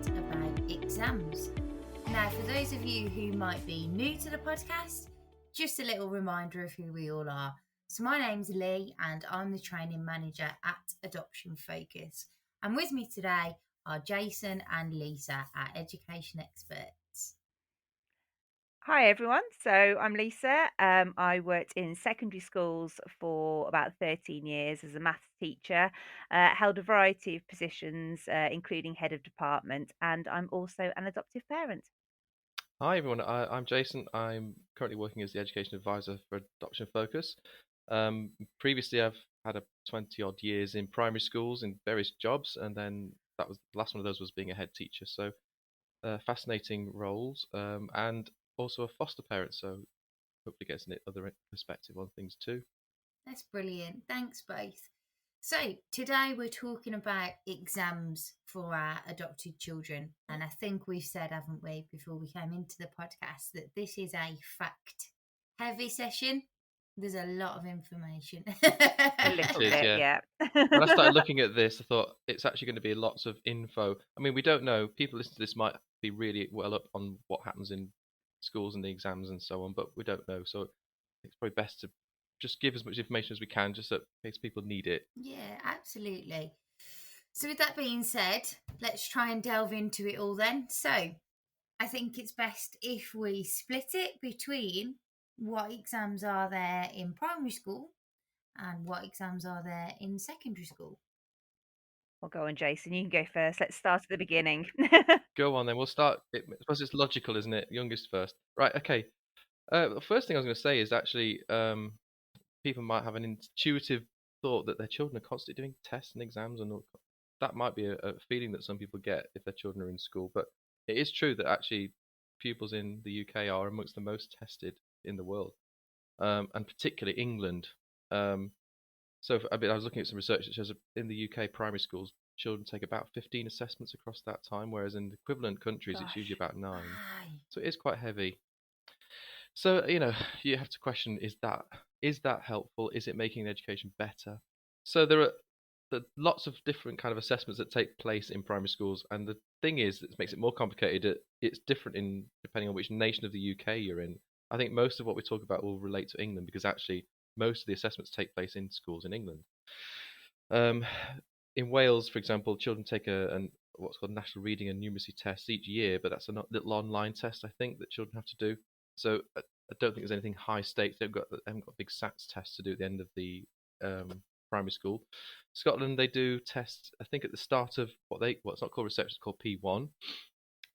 chat about exams. Now, for those of you who might be new to the podcast, just a little reminder of who we all are. So my name's Leigh and I'm the training manager at Adoption Focus. And with me today are Jason and Lisa, our education experts. Hi everyone, so I'm Lisa. I worked in secondary schools for about 13 years as a maths teacher, held a variety of positions, including head of department, and I'm also an adoptive parent. Hi everyone, I'm Jason. I'm currently working as the education advisor for Adoption Focus. Previously, I've had 20 odd years in primary schools in various jobs, and then that was the last one of those was being a head teacher. So fascinating roles, and also a foster parent. So hopefully gets another perspective on things too. That's brilliant. Thanks both. So today we're talking about exams for our adopted children. And I think we've said, haven't we, before we came into the podcast, that this is a fact heavy session. There's a lot of information. A little It is, bit, yeah. yeah. When I started looking at this, I thought it's actually going to be lots of info. I mean, we don't know. People listening to this might be really well up on what happens in schools and the exams and so on, but we don't know. So it's probably best to just give as much information as we can, just so in case people need it. Yeah, absolutely. So with that being said, let's try and delve into it all then. So I think it's best if we split it between what exams are there in primary school and what exams are there in secondary school. Well, go on, Jason. You can go first. Let's start at the beginning. Go on then. We'll start. I suppose it's logical, isn't it? Youngest first. Right. Okay. The first thing I was going to say is actually people might have an intuitive thought that their children are constantly doing tests and exams, and that might be a feeling that some people get if their children are in school. But it is true that actually pupils in the UK are amongst the most tested in the world, and particularly England. I was looking at some research that shows that in the UK primary schools, children take about 15 assessments across that time, whereas in the equivalent countries it's usually about 9. Aye. So it is quite heavy. So you have to question: is that helpful? Is it making education better? So there are lots of different kind of assessments that take place in primary schools, and the thing is, that makes it more complicated. It's different in depending on which nation of the UK you're in. I think most of what we talk about will relate to England because actually most of the assessments take place in schools in England. In Wales, for example, children take what's called national reading and numeracy test each year, but that's a little online test I think that children have to do. So I don't think there's anything high stakes. They haven't got big SATs tests to do at the end of the primary school. Scotland, they do tests, I think, at the start of it's not called reception, it's called P1,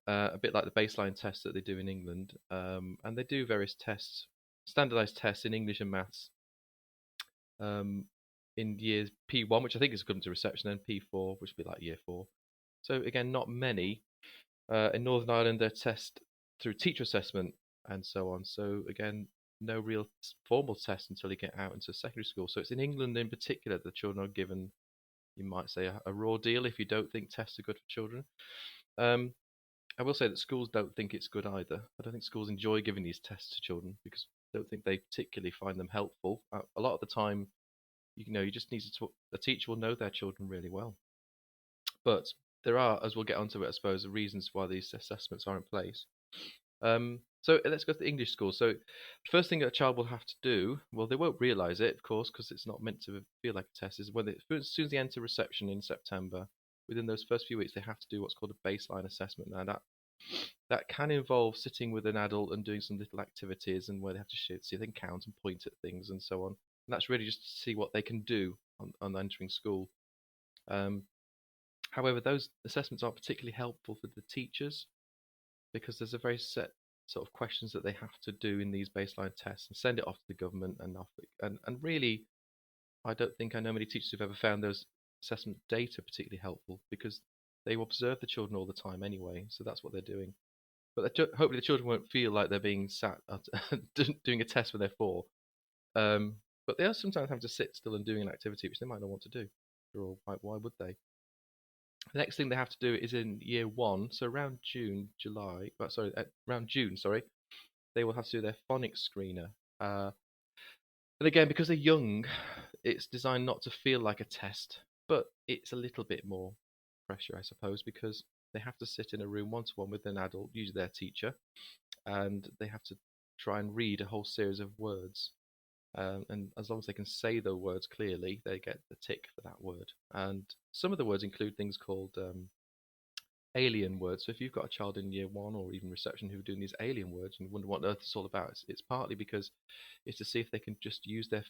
a bit like the baseline test that they do in England. And they do various tests, standardized tests in English and maths in years P1, which I think is equivalent to reception, and P4, which would be like year 4. So again, not many. In Northern Ireland, they're test through teacher assessment and so on. So again, no real formal test until you get out into secondary school. So it's in England in particular that the children are given, you might say, a raw deal if you don't think tests are good for children. I will say that schools don't think it's good either. I don't think schools enjoy giving these tests to children because I don't think they particularly find them helpful. A lot of the time, you just need to talk. The teacher will know their children really well. But there are, as we'll get onto it, I suppose, the reasons why these assessments are in place. So let's go to the English school. So the first thing that a child will have to do, well, they won't realise it, of course, because it's not meant to feel like a test, is as soon as they enter reception in September, within those first few weeks, they have to do what's called a baseline assessment. Now, that can involve sitting with an adult and doing some little activities and where they have to see if they can count and point at things and so on. And that's really just to see what they can do on entering school. However, those assessments aren't particularly helpful for the teachers because there's a very set sort of questions that they have to do in these baseline tests and send it off to the government and really, I don't think I know many teachers who've ever found those assessment data particularly helpful because they observe the children all the time anyway, so that's what they're doing. But hopefully the children won't feel like they're being sat doing a test when they're 4. But they are sometimes having to sit still and doing an activity which they might not want to do. Why would they? The next thing they have to do is in year 1, so around June, they will have to do their phonics screener. But again, because they're young, it's designed not to feel like a test, but it's a little bit more pressure, I suppose, because they have to sit in a room one-to-one with an adult, usually their teacher, and they have to try and read a whole series of words. And as long as they can say the words clearly, they get the tick for that word. And some of the words include things called alien words. So if you've got a child in year one or even reception who are doing these alien words and wonder what on earth it's all about, it's partly because it's to see if they can just use their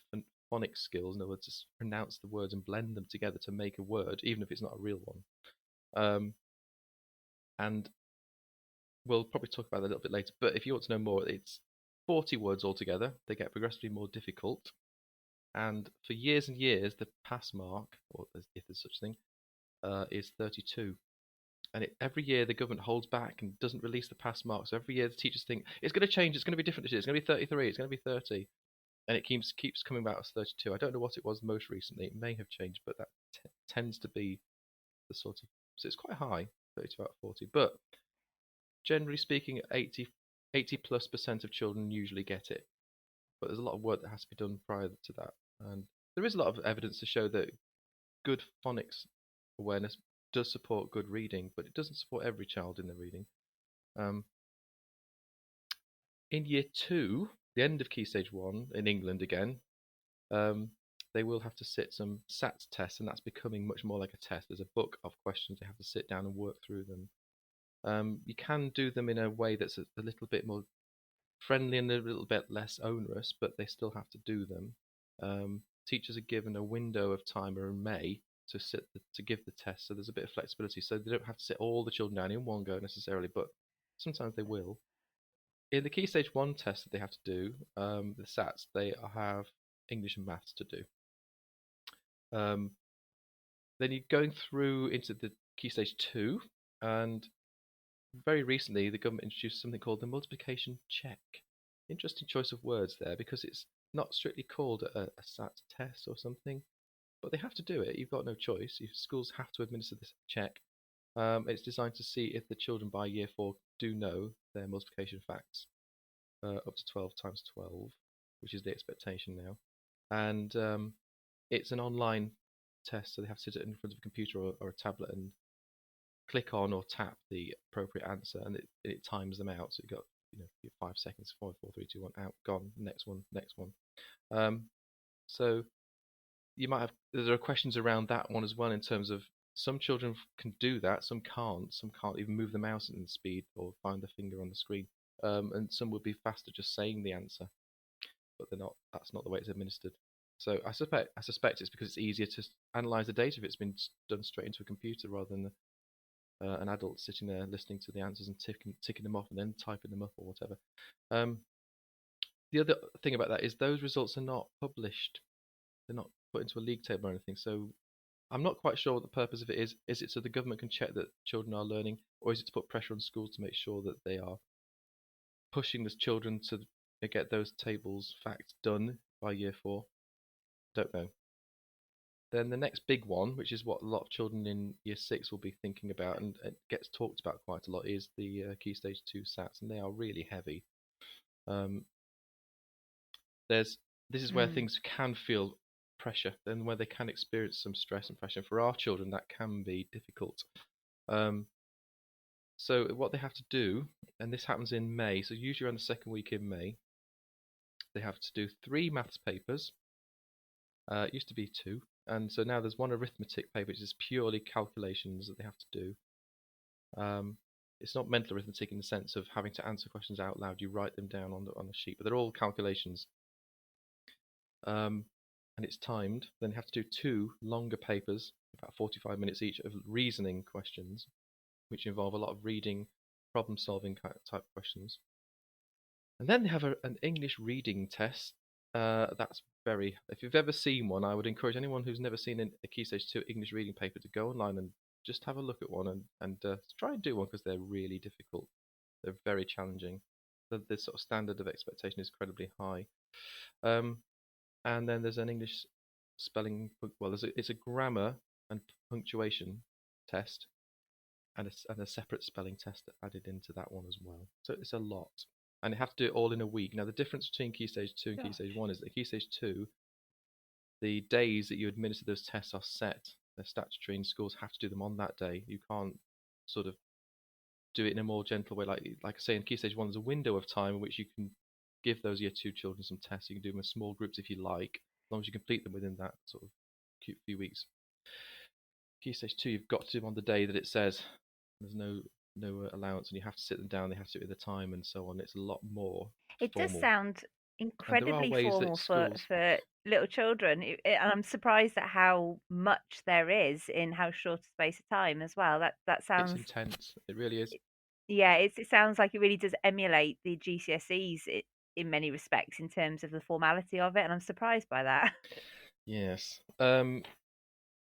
phonics skills, in other words, just pronounce the words and blend them together to make a word, even if it's not a real one. And we'll probably talk about that a little bit later. But if you want to know more, it's 40 words altogether. They get progressively more difficult. And for years and years, the pass mark, or if there's such a thing, is 32. And every year the government holds back and doesn't release the pass mark. So every year the teachers think it's going to change. It's going to be different this year. It's going to be 33. It's going to be 30, and it keeps coming back as 32. I don't know what it was most recently. It may have changed, but that tends to be the sort of, so it's quite high, 32 out of 40. But generally speaking, 80+% of children usually get it. But there's a lot of work that has to be done prior to that, and there is a lot of evidence to show that good phonics awareness does support good reading, but it doesn't support every child in their reading. In year 2, the end of Key Stage 1 in England again, they will have to sit some SAT tests, and that's becoming much more like a test. There's a book of questions. They have to sit down and work through them. You can do them in a way that's a little bit more friendly and a little bit less onerous, but they still have to do them. Teachers are given a window of time in May to give the test, so there's a bit of flexibility. So they don't have to sit all the children down in one go necessarily, but sometimes they will. In the Key Stage 1 test that they have to do, the SATs, they have English and maths to do. Then you're going through into the Key Stage 2, and very recently the government introduced something called the multiplication check. Interesting choice of words there, because it's not strictly called a SAT test or something, but they have to do it. You've got no choice. Schools have to administer this check. It's designed to see if the children by year 4 do know their multiplication facts, up to 12 times 12, which is the expectation now. And it's an online test, so they have to sit in front of a computer or a tablet and click on or tap the appropriate answer, and it times them out. So you've got 5 seconds, 4, 4, 3, 2, 1, out, gone, next one. So you might have, there are questions around that one as well, in terms of some children can do that, some can't even move the mouse in speed or find the finger on the screen, and some would be faster just saying the answer, but that's not the way it's administered. So I suspect it's because it's easier to analyze the data if it's been done straight into a computer rather than an adult sitting there listening to the answers and ticking them off and then typing them up or whatever. The other thing about that is those results are not published. They're not put into a league table or anything. So I'm not quite sure what the purpose of it is. Is it so the government can check that children are learning, or is it to put pressure on schools to make sure that they are pushing the children to get those tables facts done by year 4? Don't know. Then the next big one, which is what a lot of children in year 6 will be thinking about, and it gets talked about quite a lot, is the Key Stage 2 SATs, and they are really heavy. This is where things can feel pressure, and where they can experience some stress and pressure. For our children, that can be difficult. So what they have to do, and this happens in May, so usually around the second week in May, they have to do 3 maths papers. It used to be 2, and so now there's 1 arithmetic paper, which is purely calculations that they have to do. It's not mental arithmetic in the sense of having to answer questions out loud. You write them down on the sheet, but they're all calculations. And it's timed. Then you have to do 2 longer papers, about 45 minutes each, of reasoning questions, which involve a lot of reading, problem-solving type questions. And then they have an English reading test. That's if you've ever seen one, I would encourage anyone who's never seen a Key Stage 2 English reading paper to go online and just have a look at one and try and do one, because they're really difficult. They're very challenging. The sort of standard of expectation is incredibly high. And then there's an English spelling, it's a grammar and punctuation test, and a separate spelling test added into that one as well. So it's a lot. And you have to do it all in a week. Now, the difference between Key Stage 2 and Key Stage 1 is that Key Stage 2, the days that you administer those tests are set. They're statutory, and schools have to do them on that day. You can't sort of do it in a more gentle way. Like I say, in Key Stage 1, there's a window of time in which you can give those Year 2 children some tests. You can do them in small groups if you like, as long as you complete them within that sort of few weeks. Key Stage 2, you've got to do them on the day that it says. There's no allowance, and you have to sit them down. They have to do it at the time, and so on. It's a lot more It does formal. sound And there are incredibly ways that formal schools, for little children, and I'm surprised at how much there is in how short a space of time as well. That it's sounds, intense. It really is. yeah, it sounds like it really does emulate the GCSEs in many respects in terms of the formality of it, and I'm surprised by that. Yes.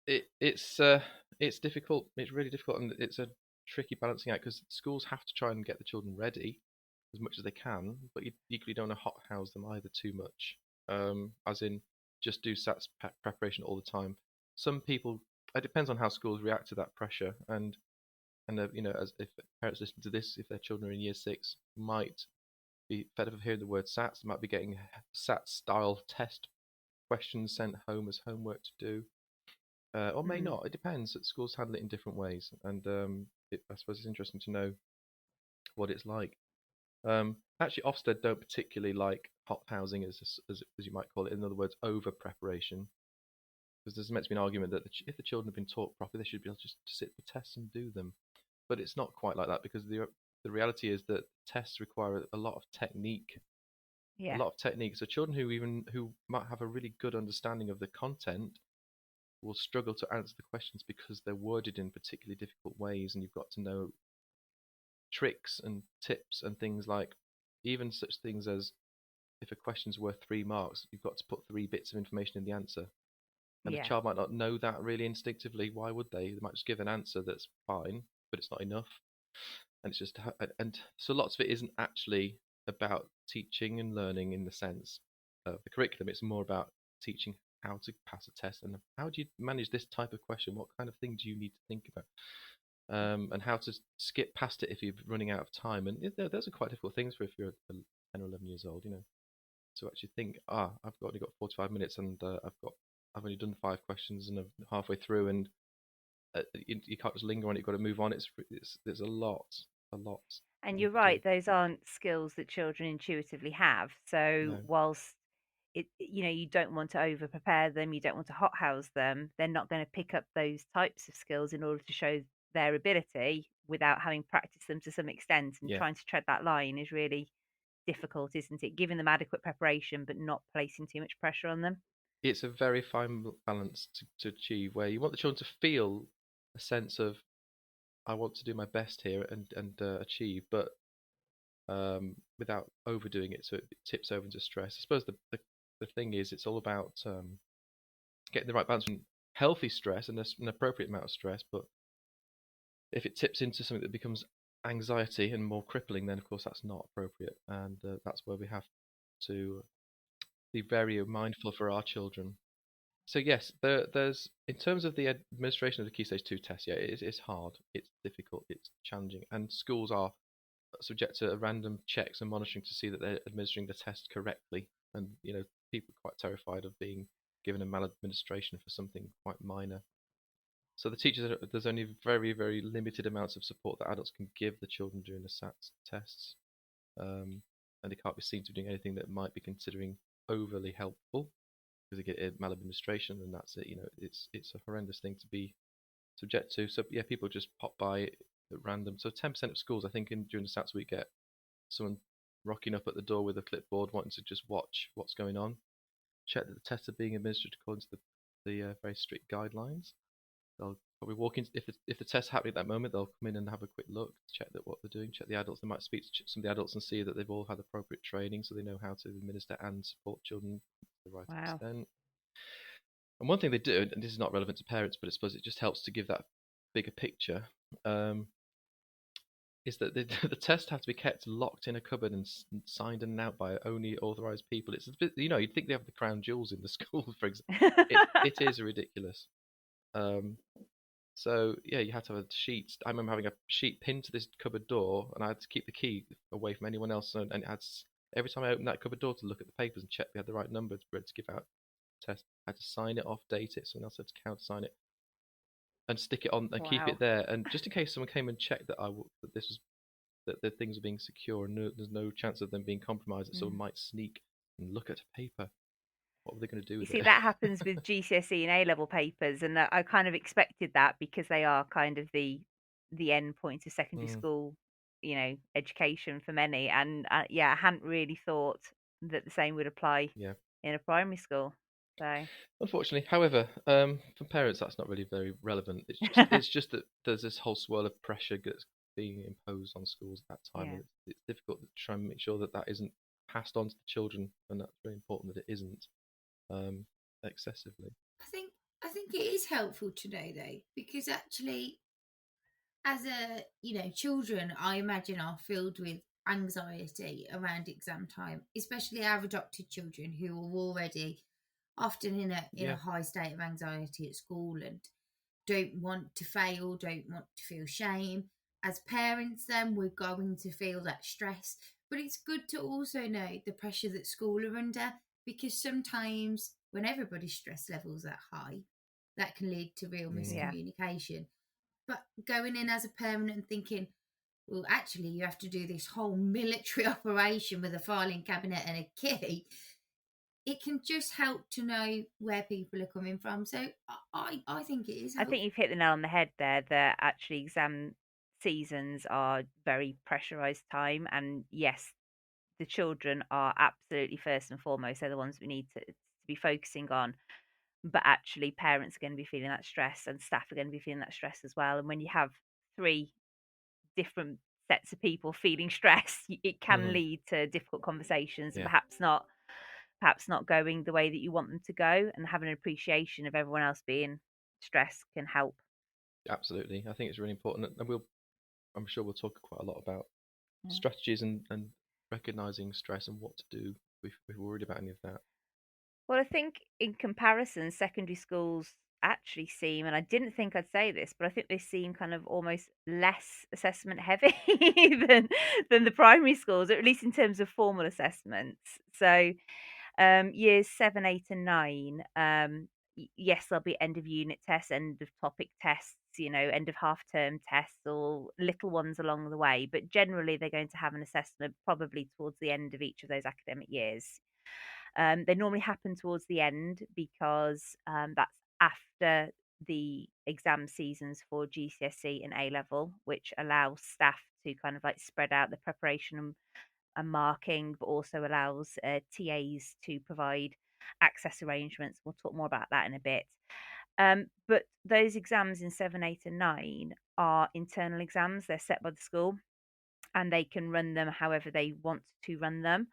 It's difficult. It's really difficult, and it's a tricky balancing act because schools have to try and get the children ready as much as they can, but you equally don't want to hothouse them either too much. As in, just do SATs preparation all the time. Some people, it depends on how schools react to that pressure, and as if parents listen to this, if their children are in Year 6, might be fed up of hearing the word SATs, might be getting SAT style test questions sent home as homework to do. Or may Mm, not. It depends. Schools handle it in different ways, and I suppose it's interesting to know what it's like. Actually, Ofsted don't particularly like hot housing, as you might call it. In other words, over preparation, because there's meant to be an argument that if the children have been taught properly, they should be able just to sit for tests and do them. But it's not quite like that, because the reality is that tests require a lot of technique. A yeah, lot of technique. So children who might have a really good understanding of the content will struggle to answer the questions because they're worded in particularly difficult ways, and you've got to know tricks and tips and things like, even such things as, if a question's worth 3 marks, you've got to put 3 bits of information in the answer. And a yeah, child might not know that really instinctively. Why would they? They might just give an answer that's fine, but it's not enough. And it's just, and so lots of it isn't actually about teaching and learning in the sense of the curriculum. It's more about teaching how to pass a test, and how do you manage this type of question? What kind of thing do you need to think about? And how to skip past it if you're running out of time. And those are quite difficult things for if you're 10 or 11 years old, to actually think, I've only got 45 minutes, and I've only done 5 questions, and I'm halfway through, and you can't just linger on it. You've got to move on. There's a lot and you you're have to do. right. Those aren't skills that children intuitively have. So No, whilst you don't want to over prepare them, you don't want to hothouse them, they're not going to pick up those types of skills in order to show their ability without having practiced them to some extent. And yeah, trying to tread that line is really difficult, isn't it? Giving them adequate preparation, but not placing too much pressure on them. it's a very fine balance to achieve, where you want the children to feel a sense of, I want to do my best here and achieve, but without overdoing it, so it tips over into stress. I suppose the thing is, it's all about getting the right balance between healthy stress and an appropriate amount of stress. But if it tips into something that becomes anxiety and more crippling, then of course that's not appropriate, and that's where we have to be very mindful for our children. So yes, there's, in terms of the administration of the Key Stage 2 test, yeah, it's hard, it's difficult, it's challenging, and schools are subject to random checks and monitoring to see that they're administering the test correctly. And people are quite terrified of being given a maladministration for something quite minor. So the teachers, there's only very, very limited amounts of support that adults can give the children during the SATs tests, and they can't be seen to be doing anything that might be considering overly helpful, because they get a maladministration, and that's it. It's a horrendous thing to be subject to. So yeah, people just pop by at random. So 10% of schools, I think, during the SATs week, get someone rocking up at the door with a clipboard, wanting to just watch what's going on, check that the tests are being administered according to the very strict guidelines. They'll probably walk in, if the test's happening at that moment, they'll come in and have a quick look, check that what they're doing, check the adults. They might speak to some of the adults and see that they've all had appropriate training, so they know how to administer and support children to the right Wow. extent. And one thing they do, and this is not relevant to parents, but I suppose it just helps to give that bigger picture, is that the tests have to be kept locked in a cupboard and signed in and out by only authorised people. It's a bit, you'd think they have the crown jewels in the school, for example. It is ridiculous. So yeah, you have to have a sheet. I remember having a sheet pinned to this cupboard door, and I had to keep the key away from anyone else. And it had, every time I opened that cupboard door to look at the papers and check we had the right number to give out test, I had to sign it off, date it. Someone else had to countersign it and stick it on and keep Wow. it there. And just in case someone came and checked that that this was that things are being secure and there's no chance of them being compromised, that someone Mm. might sneak and look at a paper. What were they going to do You with see, it? that happens with GCSE and A-level papers, and I kind of expected that because they are kind of the end point of secondary Mm, school, education for many. And yeah, I hadn't really thought that the same would apply yeah. in a primary school. So Unfortunately, however, for parents that's not really very relevant. It's just that there's this whole swirl of pressure that's being imposed on schools at that time, yeah. and it's difficult to try and make sure that that isn't passed on to the children, and that's very important that it isn't um, excessively. I think I think it is helpful to know though, because actually, as a children, I imagine are filled with anxiety around exam time, especially our adopted children who are already often in a Yeah. high state of anxiety at school and don't want to fail, don't want to feel shame. As parents, then we're going to feel that stress. But it's good to also know the pressure that school are under, because sometimes when everybody's stress levels are high, that can lead to real Mm, Yeah. miscommunication. But going in as a parent and thinking, well, actually, you have to do this whole military operation with a filing cabinet and a key, it can just help to know where people are coming from. So I think it is I think helpful. you've hit the nail on the head there that actually exam seasons are very pressurized time. And yes, the children are absolutely first and foremost. They're the ones we need to be focusing on. But actually, parents are going to be feeling that stress and staff are going to be feeling that stress as well. And when you have three different sets of people feeling stress, it can mhm, lead to difficult conversations and yeah, perhaps not going the way that you want them to go. And having an appreciation of everyone else being stressed can help. absolutely. I think it's really important, and I'm sure we'll talk quite a lot about Yeah. strategies and recognizing stress and what to do if we're worried about any of that. Well, I think in comparison, secondary schools actually seem, and I didn't think I'd say this, but I think they seem kind of almost less assessment heavy than the primary schools, or at least in terms of formal assessments. So, years 7, 8, and 9, yes, there'll be end of unit tests, end of topic tests, end of half term tests, or little ones along the way. But generally, they're going to have an assessment probably towards the end of each of those academic years. They normally happen towards the end because that's after the exam seasons for GCSE and A level, which allows staff to kind of like spread out the preparation and marking, but also allows TAs to provide access arrangements. We'll talk more about that in a bit. But those exams in 7, 8, and 9 are internal exams. They're set by the school and they can run them however they want to run them.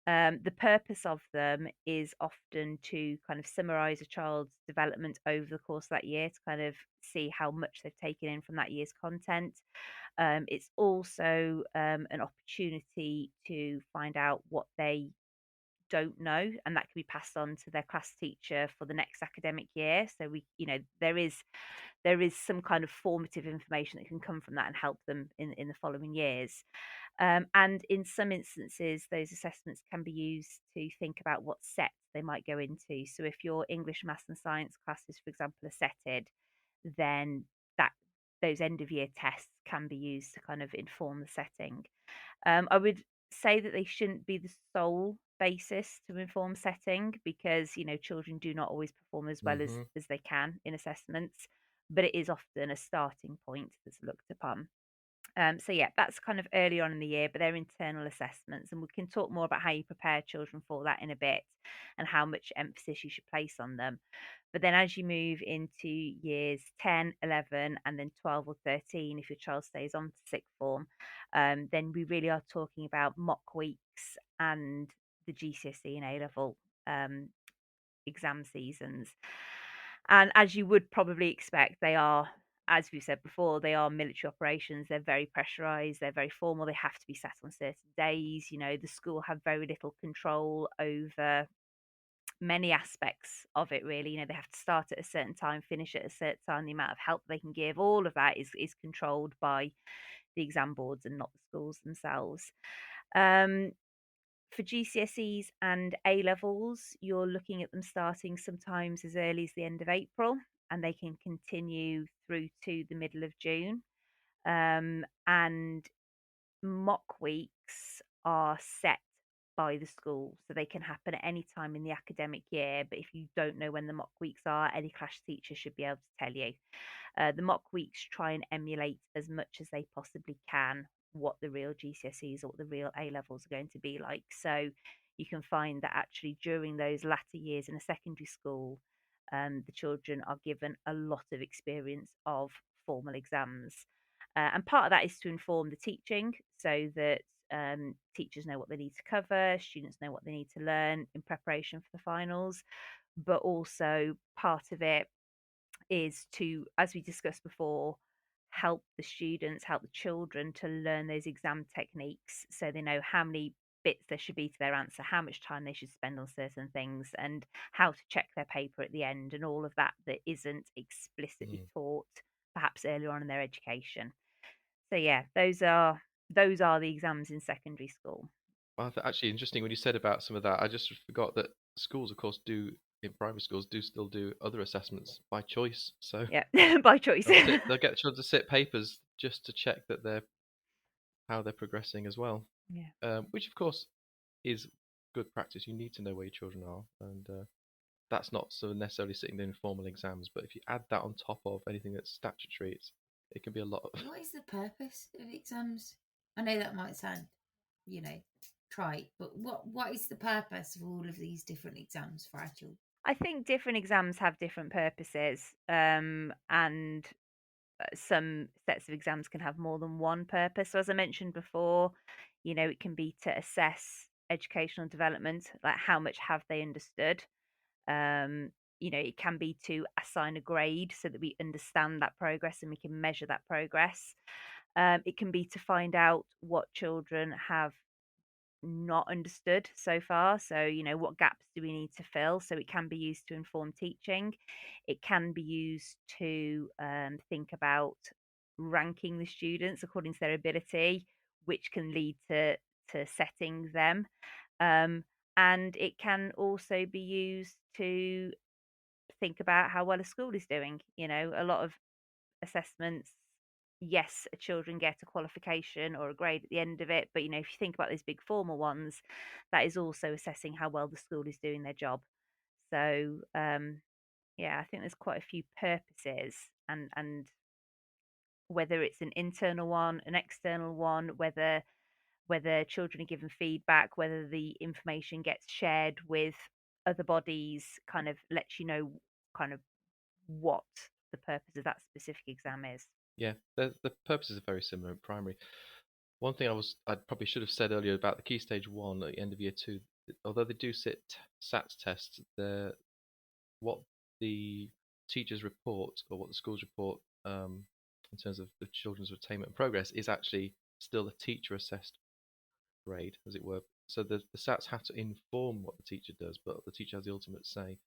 The purpose of them is often to kind of summarize a child's development over the course of that year to kind of see how much they've taken in from that year's content. It's also an opportunity to find out what they don't know, and that can be passed on to their class teacher for the next academic year. So there is some kind of formative information that can come from that and help them in the following years. And in some instances, those assessments can be used to think about what sets they might go into. So if your English, Maths, and Science classes, for example, are setted, then that those end of year tests can be used to kind of inform the setting. I would say that they shouldn't be the sole basis to inform setting because children do not always perform as well Hmm. as they can in assessments, but it is often a starting point that's looked upon. So yeah, that's kind of early on in the year, but they're internal assessments, and we can talk more about how you prepare children for that in a bit, and how much emphasis you should place on them. But then as you move into years 10, 11, and then 12 or 13, if your child stays on to sixth form, then we really are talking about mock weeks and the GCSE and A level um, exam seasons. And as you would probably expect, they are, as we said before, they are military operations. They're very pressurized, they're very formal, they have to be sat on certain days. The school have very little control over many aspects of it, really. They have to start at a certain time, finish at a certain time, the amount of help they can give, all of that is controlled by the exam boards and not the schools themselves. um, for GCSEs and A levels, you're looking at them starting sometimes as early as the end of April, and they can continue through to the middle of June. And mock weeks are set by the school, so they can happen at any time in the academic year. But if you don't know when the mock weeks are, any class teacher should be able to tell you. The mock weeks try and emulate as much as they possibly can what the real GCSEs or what the real A levels are going to be like. So you can find that actually during those latter years in a secondary school, the children are given a lot of experience of formal exams. And part of that is to inform the teaching so that teachers know what they need to cover, students know what they need to learn in preparation for the finals. But also part of it is to, as we discussed before, help the students, help the children to learn those exam techniques so they know how many bits there should be to their answer, how much time they should spend on certain things, and how to check their paper at the end, and all of that that isn't explicitly taught perhaps earlier on in their education. So yeah, those are the exams in secondary school. Well, actually, interesting when you said about some of that. I just forgot that schools, of course, do in primary schools do still do other assessments by choice. So Yeah, by choice. they'll get children to sit papers just to check that how they're progressing as well. Yeah. Which of course is good practice. You need to know where your children are, and that's not so necessarily sitting there in formal exams. But if you add that on top of anything that's statutory, it can be a lot of. What is the purpose of exams? I know that might sound, trite, but what is the purpose of all of these different exams for our children? I think different exams have different purposes, and some sets of exams can have more than one purpose. So, as I mentioned before, it can be to assess educational development, like how much have they understood. Um, it can be to assign a grade so that we understand that progress and we can measure that progress. It can be to find out what children have not understood so far. So, what gaps do we need to fill? So, it can be used to inform teaching. It can be used to think about ranking the students according to their ability, which can lead to setting them. Um, and it can also be used to think about how well a school is doing. A lot of assessments, yes, children get a qualification or a grade at the end of it, but if you think about those big formal ones, that is also assessing how well the school is doing their job. So yeah, I think there's quite a few purposes, and whether it's an internal one, an external one, whether children are given feedback, whether the information gets shared with other bodies, kind of lets you know kind of what the purpose of that specific exam is. Yeah, the purposes are very similar in primary. One thing I probably should have said earlier about the Key Stage 1 at the end of Year 2, although they do sit SATs tests, what the teachers report or what the schools report in terms of the children's attainment and progress is actually still a teacher assessed grade, as it were. So the SATs have to inform what the teacher does, but the teacher has the ultimate say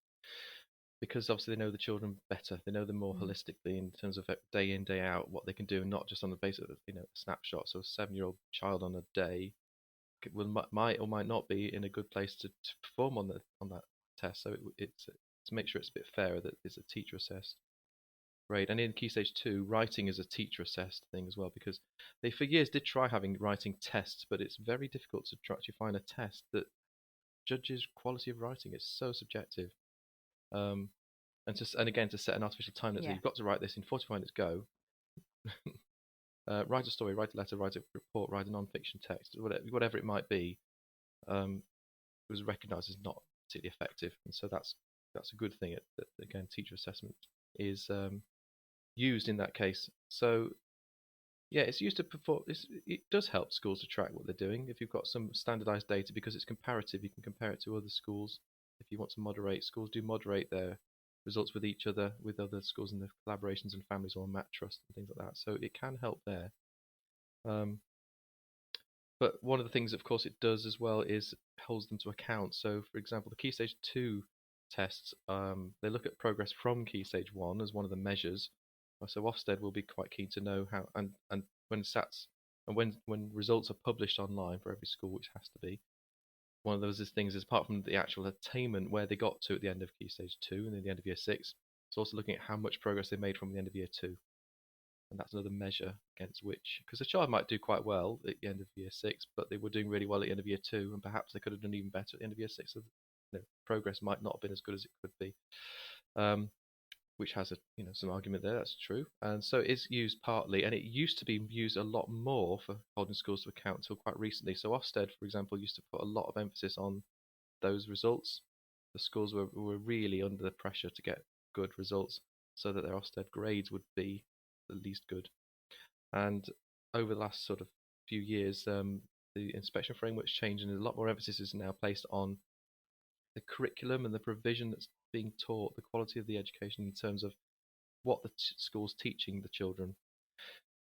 because obviously they know the children better. They know them more holistically in terms of day in, day out, what they can do, and not just on the basis of a snapshot. So a 7-year-old child on a day might or might not be in a good place to perform on that test. So it's to make sure it's a bit fairer that it's a teacher assessed grade. And in Key Stage 2, writing is a teacher assessed thing as well, because they for years did try having writing tests, but it's very difficult to try to find a test that judges quality of writing. It's so subjective. And again to set an artificial time that says you've got to write this in 45 minutes, go. Write a story, write a letter, write a report, write a non-fiction text, whatever it might be. Was recognised as not particularly effective, and so that's a good thing. That again, teacher assessment is used in that case. So yeah, it's used to perform. It does help schools to track what they're doing. If you've got some standardised data, because it's comparative, you can compare it to other schools. If you want to moderate, schools do moderate their results with each other, with other schools in the collaborations and families or mat trust and things like that. So it can help there. But one of the things, of course, it does as well is holds them to account. So, for example, the Key Stage 2 tests, they look at progress from Key Stage 1 as one of the measures. So Ofsted will be quite keen to know how, and when SATs, and when results are published online for every school, which has to be, one of those things is apart from the actual attainment, where they got to at the end of Key Stage 2 and then the end of Year 6, it's also looking at how much progress they made from the end of Year 2. and that's another measure against which, because a child might do quite well at the end of year 6, but they were doing really well at the end of year 2, and perhaps they could have done even better at the end of year 6. So, progress might not have been as good as it could be, which has some argument there. That's true, and so it is used partly, and it used to be used a lot more for holding schools to account until quite recently. So Ofsted, for example, used to put a lot of emphasis on those results. The schools were really under the pressure to get good results, so that their Ofsted grades would be at least good. And over the last sort of few years, the inspection framework's changed, and a lot more emphasis is now placed on the curriculum and the provision that's being taught, the quality of the education in terms of what the school's teaching the children,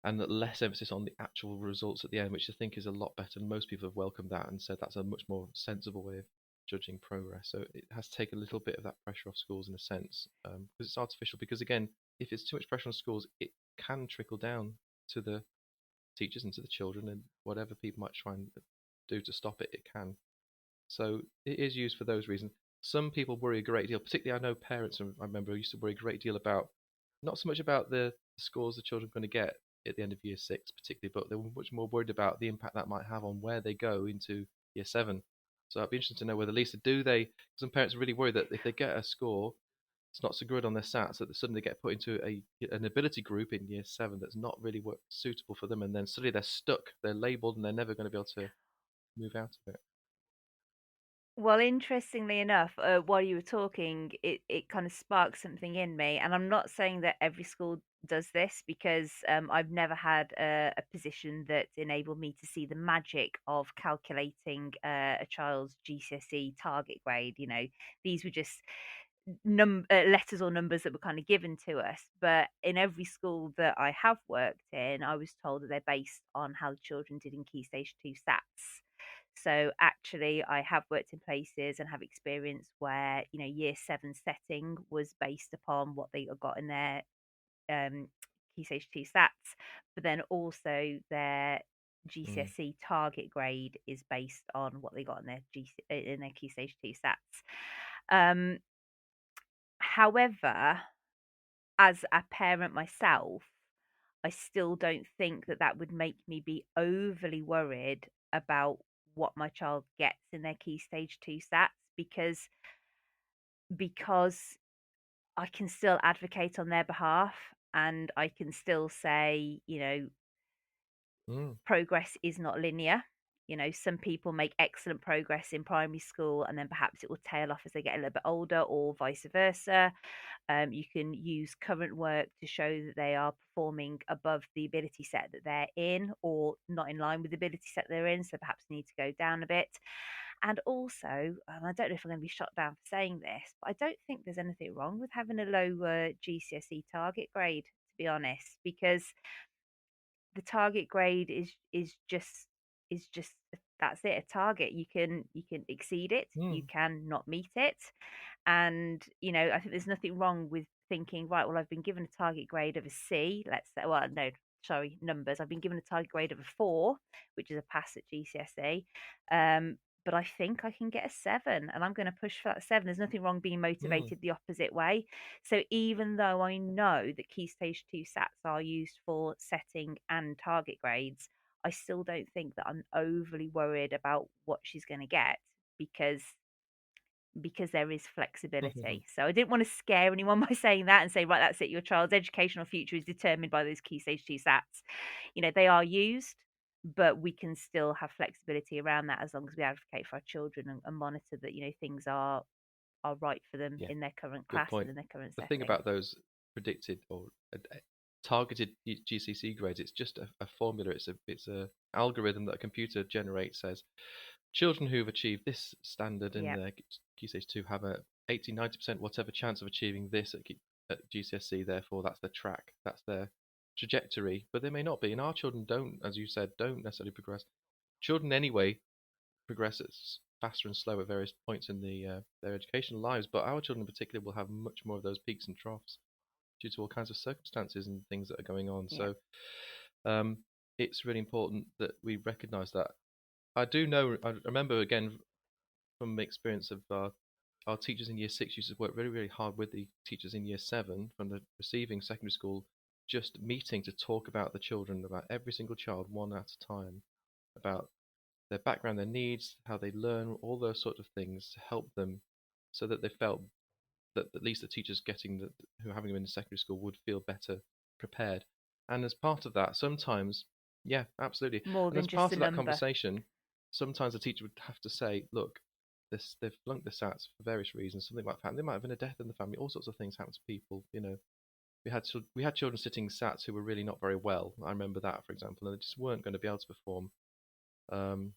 and that less emphasis on the actual results at the end, which I think is a lot better. And most people have welcomed that and said that's a much more sensible way of judging progress. So it has to take a little bit of that pressure off schools in a sense, because it's artificial. Because again, if it's too much pressure on schools, it can trickle down to the teachers and to the children, and whatever people might try and do to stop it, it can. So it is used for those reasons. Some people worry a great deal, particularly I know parents, and I remember used to worry a great deal about, not so much about the scores the children are going to get at the end of year 6 particularly, but they were much more worried about the impact that might have on where they go into year 7. So I'd be interested to know whether, Lisa, some parents are really worried that if they get a score it's not so good on their SATs, that suddenly they get put into an ability group in year 7 that's not really suitable for them, and then suddenly they're stuck, they're labelled, and they're never going to be able to move out of it. Well, interestingly enough, while you were talking, it kind of sparked something in me. And I'm not saying that every school does this, because I've never had a position that enabled me to see the magic of calculating a child's GCSE target grade. These were just letters or numbers that were kind of given to us. But in every school that I have worked in, I was told that they're based on how the children did in Key Stage 2 SATs. So actually, I have worked in places and have experience where year 7 setting was based upon what they got in their Key Stage 2 SATs, but then also their GCSE target grade is based on what they got in their Key Stage 2 SATs. However, as a parent myself, I still don't think that would make me be overly worried about what my child gets in their Key Stage 2 SATs, because I can still advocate on their behalf, and I can still say, progress is not linear. Some people make excellent progress in primary school, and then perhaps it will tail off as they get a little bit older, or vice versa. You can use current work to show that they are performing above the ability set that they're in, or not in line with the ability set they're in, so perhaps need to go down a bit. And also, I don't know if I'm going to be shot down for saying this, but I don't think there's anything wrong with having a low GCSE target grade, to be honest, because the target grade is just that's it, a target. You can exceed it, you can not meet it. And I think there's nothing wrong with thinking, right, well, I've been given a target grade of a C, let's say, well, no, sorry, numbers, I've been given a target grade of a 4, which is a pass at GCSE, but I think I can get a 7, and I'm going to push for that 7. There's nothing wrong being motivated the opposite way. So even though I know that Key Stage 2 SATs are used for setting and target grades, I still don't think that I'm overly worried about what she's going to get, because there is flexibility. So I didn't want to scare anyone by saying that and say, right, that's it, your child's educational future is determined by those Key Stage 2 SATs. They are used, but we can still have flexibility around that, as long as we advocate for our children, and monitor that things are right for them in their current Good class point. and in their current The setting. thing about those predicted or targeted GCSE grades, it's just a formula. It's a algorithm that a computer generates. Says children who've achieved this standard in their Key Stage 2 have a 80-90% whatever chance of achieving this at GCSE. Therefore, that's their track. That's their trajectory. But they may not be. And our children don't, as you said, don't necessarily progress. Children anyway progress at faster and slower at various points in their educational lives. But our children in particular will have much more of those peaks and troughs due to all kinds of circumstances and things that are going on. Yeah. So it's really important that we recognise that. I remember again from the experience of our teachers in year 6 used to work really, really hard with the teachers in year 7 from the receiving secondary school just meeting to talk about the children, about every single child one at a time, about their background, their needs, how they learn, all those sort of things to help them, so that they felt that at least the teachers who are having them in the secondary school would feel better prepared. And as part of that, sometimes, yeah, absolutely. More And than as just part a of that number. conversation, sometimes the teacher would have to say, look, they've flunked the SATs for various reasons. Something might happen. There might have been a death in the family. All sorts of things happen to people. We had children sitting SATs who were really not very well. I remember that, for example, and they just weren't going to be able to perform. Um,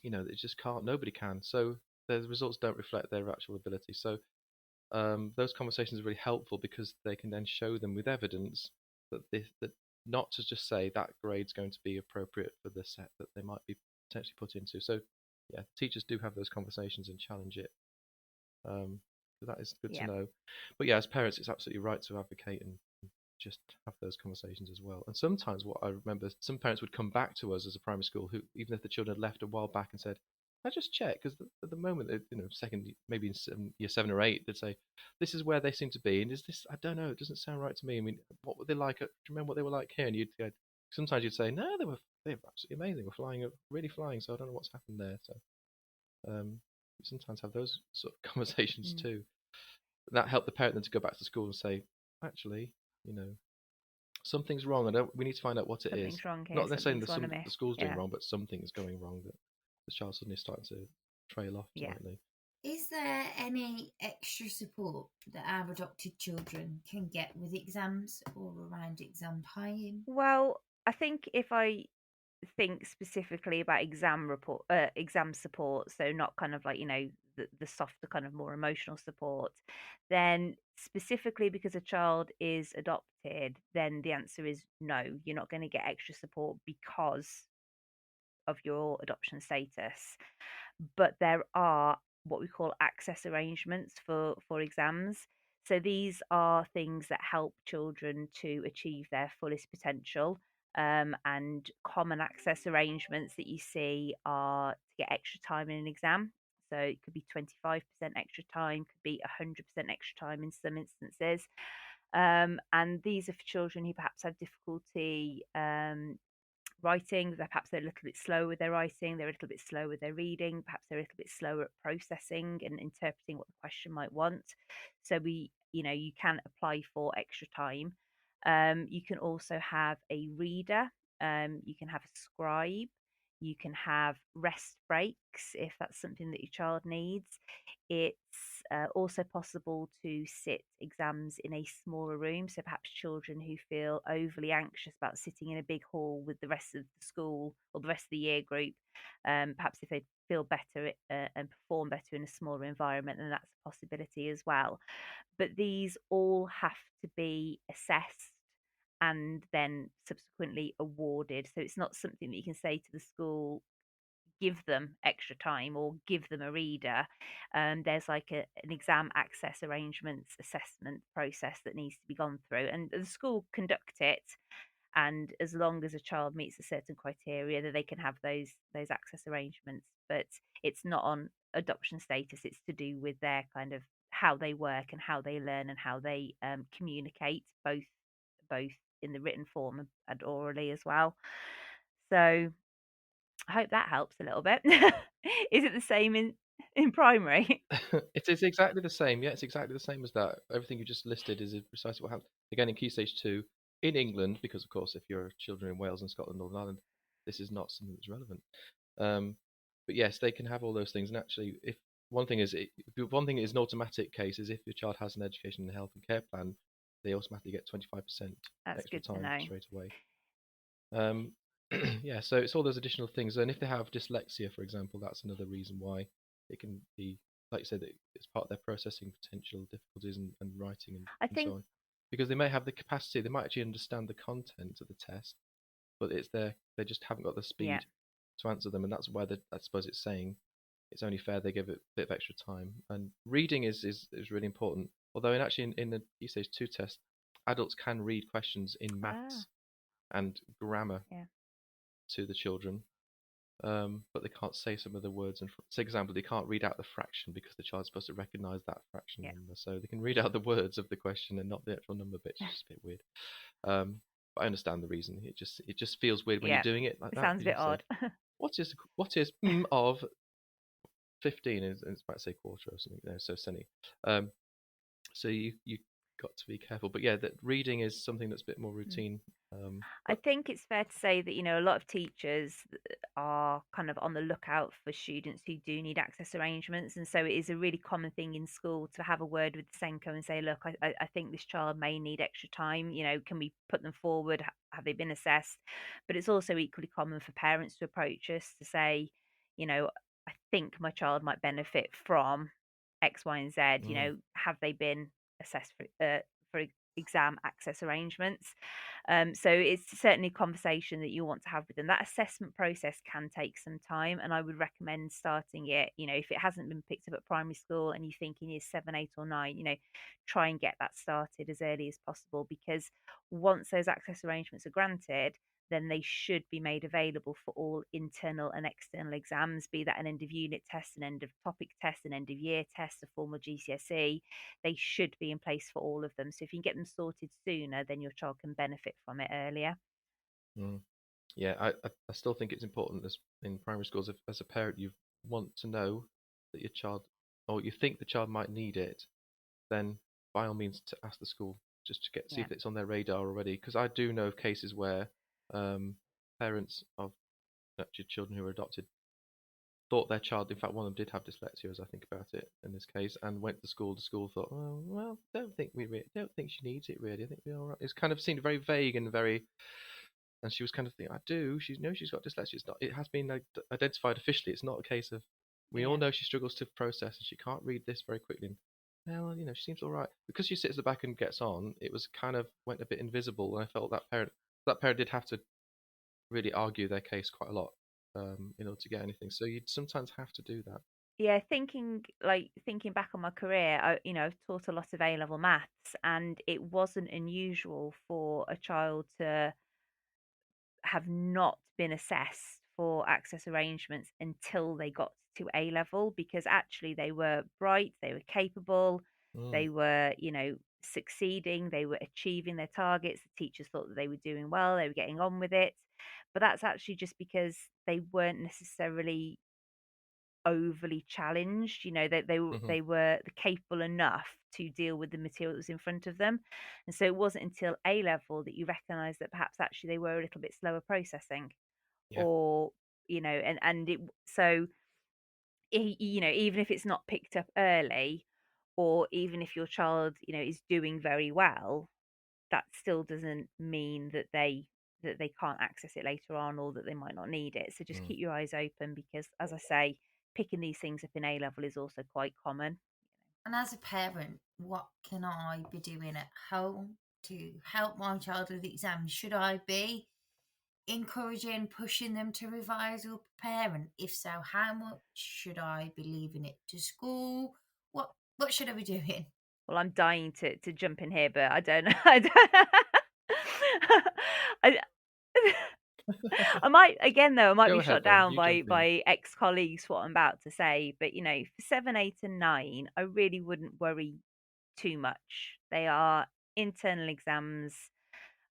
they just can't. Nobody can. So the results don't reflect their actual ability. So those conversations are really helpful because they can then show them with evidence that not to just say that grade's going to be appropriate for the set that they might be potentially put into. So yeah, teachers do have those conversations and challenge it. So that is good to Yeah. know. But yeah, as parents, it's absolutely right to advocate and just have those conversations as well. And sometimes what I remember, some parents would come back to us as a primary school, who, even if the children had left a while back, and said, I just check, because at the moment, second, maybe in year 7 or 8, they'd say, this is where they seem to be, and is this, I don't know, it doesn't sound right to me. I mean, what were they like? Do you remember what they were like here? And sometimes you'd say, no, they were absolutely amazing. They were flying, really flying. So I don't know what's happened there. So we sometimes have those sort of conversations Mm. too. That helped the parent then to go back to school and say, actually, you know, something's wrong. We need to find out what it is. Something's wrong here. Not necessarily Something's gone the amiss. school's doing Yeah. wrong, but something's going wrong, that the child's suddenly starting to trail off Yeah. slightly. Is there any extra support that our adopted children can get with exams or around exam time? Well, I think if I think specifically about exam support, so not kind of like, the softer kind of more emotional support, then specifically because a child is adopted, then the answer is no, you're not going to get extra support because of your adoption status. But there are what we call access arrangements for exams. So these are things that help children to achieve their fullest potential. And common access arrangements that you see are to get extra time in an exam. So it could be 25% extra time, could be 100% extra time in some instances. And these are for children who perhaps have difficulty writing. Perhaps they're a little bit slow with their writing, they're a little bit slow with their reading, perhaps they're a little bit slower at processing and interpreting what the question might want. So you can apply for extra time. You can also have a reader, you can have a scribe, you can have rest breaks if that's something that your child needs. It's also possible to sit exams in a smaller room. So perhaps children who feel overly anxious about sitting in a big hall with the rest of the school or the rest of the year group, perhaps if they feel better and perform better in a smaller environment, then that's a possibility as well. But these all have to be assessed and then subsequently awarded. So it's not something that you can say to the school, give them extra time or give them a reader. There's like an exam access arrangements assessment process that needs to be gone through, and the school conduct it. And as long as a child meets a certain criteria, that they can have those access arrangements. But it's not on adoption status. It's to do with their kind of how they work and how they learn and how they communicate, both in the written form and orally as well. So I hope that helps a little bit. Is it the same in primary? It is exactly the same. Yeah, it's exactly the same as that. Everything you just listed is precisely what happened. Again, in Key Stage 2, in England, because of course, if you're children in Wales and Scotland, Northern Ireland, this is not something that's relevant. But yes, they can have all those things. And actually, if one thing is an automatic case is if your child has an education and health and care plan, they automatically get 25% That's extra good to time know. straight away. Yeah, so it's all those additional things. And if they have dyslexia, for example, that's another reason why it can be, like you said, it's part of their processing potential difficulties and writing I and so think, on. Because they may have the capacity, they might actually understand the content of the test, but they just haven't got the yeah, speed to answer them, and that's why I suppose it's saying it's only fair they give it a bit of extra time. And reading is really important. Although in the Key Stage 2 test, adults can read questions in ah, maths and grammar yeah, to the children. but they can't say some of the words. And say, example, they can't read out the fraction because the child's supposed to recognise that fraction Yeah. number. So they can read out the words of the question and not the actual number bit. It's just a bit weird. But I understand the reason. It just feels weird when Yeah. you're doing it like It that. sounds a You bit say, odd. what is of 15? And it's about to say quarter or something there. So Senny. So you got to be careful. But yeah, that reading is something that's a bit more Mm. routine. I But think it's fair to say that, a lot of teachers are kind of on the lookout for students who do need access arrangements. And so it is a really common thing in school to have a word with the Senko and say, look, I think this child may need extra time. Can we put them forward? Have they been assessed? But it's also equally common for parents to approach us to say, I think my child might benefit from X, Y, and Z. Have they been assessed for exam access arrangements? So it's certainly a conversation that you want to have with them. That assessment process can take some time, and I would recommend starting it. If it hasn't been picked up at primary school and you think in years 7, 8, or 9, try and get that started as early as possible, because once those access arrangements are granted, then they should be made available for all internal and external exams, be that an end of unit test, an end of topic test, an end of year test, a formal GCSE. They should be in place for all of them. So if you can get them sorted sooner, then your child can benefit from it earlier. Yeah, I still think it's important as in primary schools, if, as a parent, you want to know that your child, or you think the child might need it, then by all means to ask the school just to see Yeah. if it's on their radar already. Because I do know of cases where parents of actually children who were adopted thought their child, in fact, one of them did have dyslexia, as I think about it in this case, and went to school. The school thought, well, don't think she needs it really. I think we're all right. It's kind of seemed very vague and very. And she was kind of thinking, I do. She knows she's got dyslexia. It's not. It has been identified officially. It's not a case of. We all Yeah. know she struggles to process and she can't read this very quickly. And, well, she seems all right because she sits at the back and gets on. It was kind of went a bit invisible, and I felt that parent did have to really argue their case quite a lot in order to get anything. So you'd sometimes have to do that. Yeah, thinking back on my career, I've taught a lot of A-level maths, and it wasn't unusual for a child to have not been assessed for access arrangements until they got to A level, because actually they were bright, they were capable, Mm, they were, succeeding, they were achieving their targets. The teachers thought that they were doing well, they were getting on with it. But that's actually just because they weren't necessarily overly challenged. hmm They were capable enough to deal with the material that was in front of them. And so it wasn't until A level that you recognise that perhaps actually they were a little bit slower processing, Yeah. or and it so even if it's not picked up early, or even if your child is doing very well, that still doesn't mean that they can't access it later on, or that they might not need it. So just Mm. keep your eyes open, because as I say, picking these things up in A level is also quite common. And as a parent, what can I be doing at home to help my child with exams? Should I be encouraging, pushing them to revise or prepare? And if so, how much should I be leaving it to school? What should I be doing? Well, I'm dying to jump in here, but I don't know. I don't, I, I might again though. I might Go be ahead shot then. down You jump in. by ex colleagues for what I'm about to say. But for 7, 8, and 9, I really wouldn't worry too much. They are internal exams.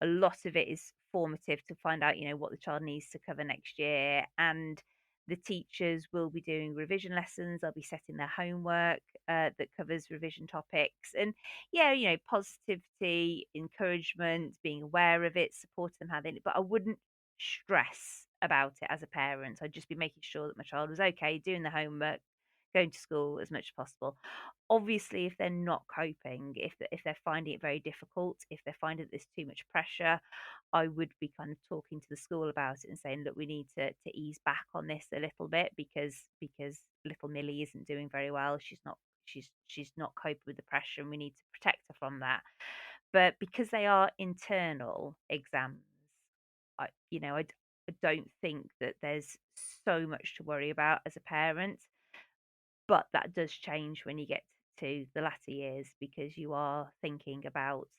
A lot of it is formative to find out, what the child needs to cover next year. And the teachers will be doing revision lessons. They'll be setting their homework that covers revision topics. And yeah, positivity, encouragement, being aware of it, supporting them how they. But I wouldn't stress about it as a parent. I'd just be making sure that my child was okay, doing the homework, going to school as much as possible. Obviously, if they're not coping, if they're finding it very difficult, if they're finding that there's too much pressure, I would be kind of talking to the school about it and saying, look, we need to ease back on this a little bit, because little Millie isn't doing very well. She's not coping with the pressure, and we need to protect her from that. But because they are internal exams, I don't think that there's so much to worry about as a parent. But that does change when you get to the latter years, because you are thinking about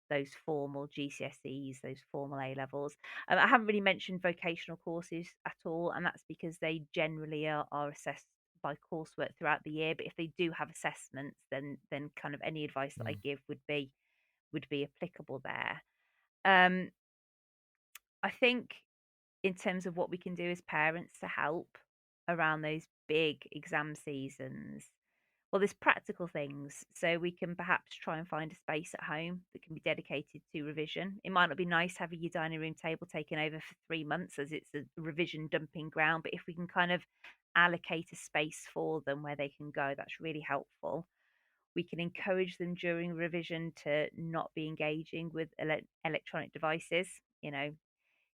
those formal GCSEs, those formal A levels. I haven't really mentioned vocational courses at all, and that's because they generally are assessed by coursework throughout the year. But if they do have assessments, then kind of any advice that I Mm. give would be applicable there. Um, I think in terms of what we can do as parents to help around those big exam seasons, well, there's practical things. So we can perhaps try and find a space at home that can be dedicated to revision. It might not be nice having your dining room table taken over for 3 months as it's a revision dumping ground, but if we can kind of allocate a space for them where they can go, that's really helpful. We can encourage them during revision to not be engaging with electronic devices.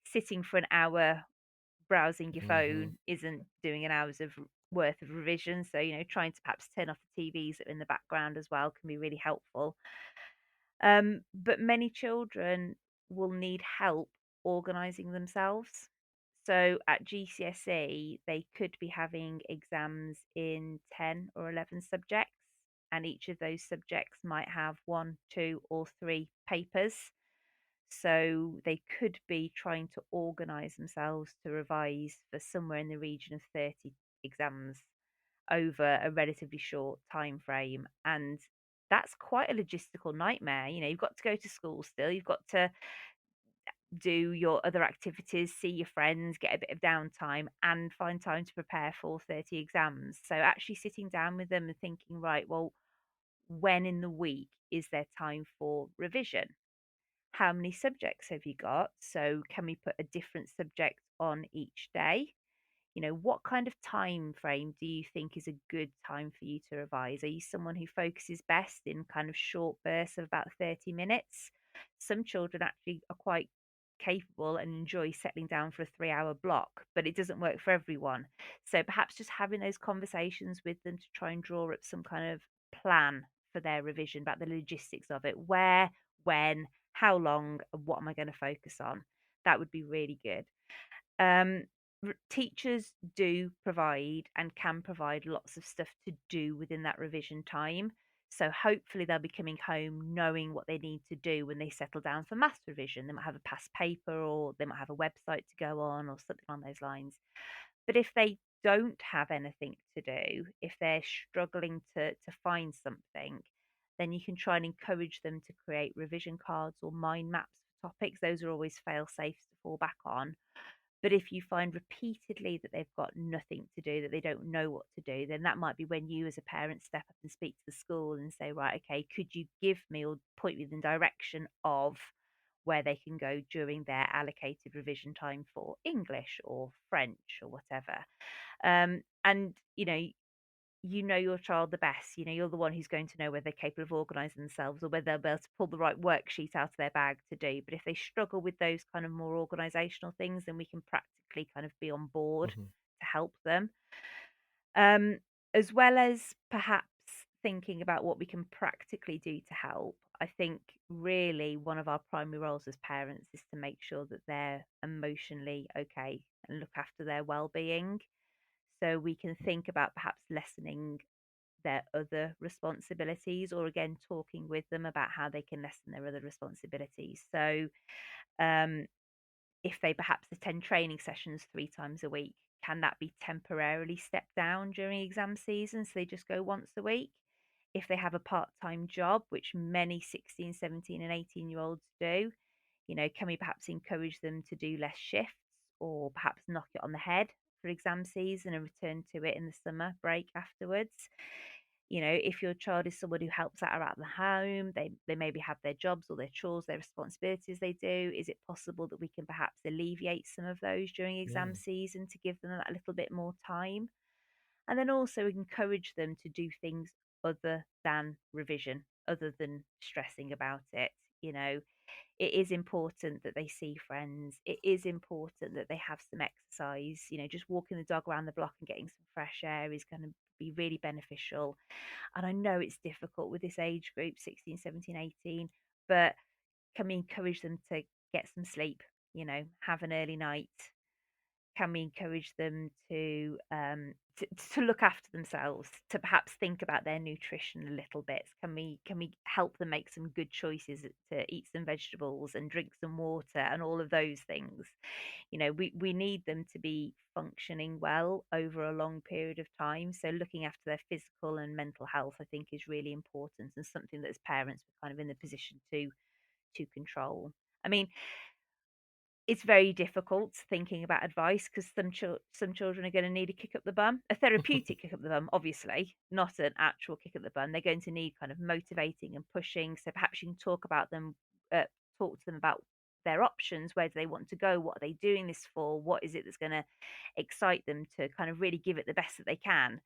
Sitting for an hour browsing your Mhm. phone isn't doing an hour's of worth of revision. So, trying to perhaps turn off the TVs that are in the background as well can be really helpful. But many children will need help organising themselves. So at GCSE, they could be having exams in 10 or 11 subjects, and each of those subjects might have one, two, or three papers. So they could be trying to organise themselves to revise for somewhere in the region of 30 exams over a relatively short time frame. And that's quite a logistical nightmare. You've got to go to school still, you've got to do your other activities, see your friends, get a bit of downtime, and find time to prepare for 30 exams. So actually sitting down with them and thinking, right, well, when in the week is there time for revision? How many subjects have you got? So can we put a different subject on each day? What kind of time frame do you think is a good time for you to revise? Are you someone who focuses best in kind of short bursts of about 30 minutes? Some children actually are quite capable and enjoy settling down for a 3 hour block, but it doesn't work for everyone. So perhaps just having those conversations with them to try and draw up some kind of plan for their revision about the logistics of it. Where, when, how long, and what am I going to focus on? That would be really good. Um, Teachers do provide and can provide lots of stuff to do within that revision time. So hopefully they'll be coming home knowing what they need to do when they settle down for maths revision. They might have a past paper, or they might have a website to go on, or something along those lines. But if they don't have anything to do, if they're struggling to find something, then you can try and encourage them to create revision cards or mind maps for topics. Those are always fail safes to fall back on. But if you find repeatedly that they've got nothing to do, that they don't know what to do, then that might be when you as a parent step up and speak to the school and say, right, okay, could you give me or point me in the direction of where they can go during their allocated revision time for English or French or whatever. And your child the best. You're the one who's going to know whether they're capable of organising themselves or whether they'll be able to pull the right worksheet out of their bag to do. But if they struggle with those kind of more organisational things, then we can practically kind of be on board Mhm. to help them. As well as perhaps thinking about what we can practically do to help, I think really one of our primary roles as parents is to make sure that they're emotionally okay and look after their well-being. So we can think about perhaps lessening their other responsibilities, or again talking with them about how they can lessen their other responsibilities. So um, if they perhaps attend training sessions 3 times a week, can that be temporarily stepped down during exam season so they just go once a week? If they have a part-time job, which many 16, 17 and 18-year-olds do, can we perhaps encourage them to do less shifts, or perhaps knock it on the head for exam season and return to it in the summer break afterwards? If your child is someone who helps out around the home, they maybe have their jobs or their chores, their responsibilities they do. Is it possible that we can perhaps alleviate some of those during exam Mm. season to give them that little bit more time? And then also encourage them to do things other than revision, other than stressing about it. It is important that they see friends. It is important that they have some exercise. Just walking the dog around the block and getting some fresh air is going to be really beneficial. And I know it's difficult with this age group, 16, 17, 18, but can we encourage them to get some sleep, have an early night? can we encourage them to look after themselves, to perhaps think about their nutrition a little bit? Can we help them make some good choices to eat some vegetables and drink some water and all of those things? We need them to be functioning well over a long period of time. So looking after their physical and mental health, I think, is really important, and something that as parents we're kind of in the position to control. I mean, it's very difficult thinking about advice because some children are going to need a kick up the bum, a therapeutic kick up the bum, obviously, not an actual kick up the bum. They're going to need kind of motivating and pushing. So perhaps you can talk to them about their options. Where do they want to go? What are they doing this for? What is it that's going to excite them to kind of really give it the best that they can?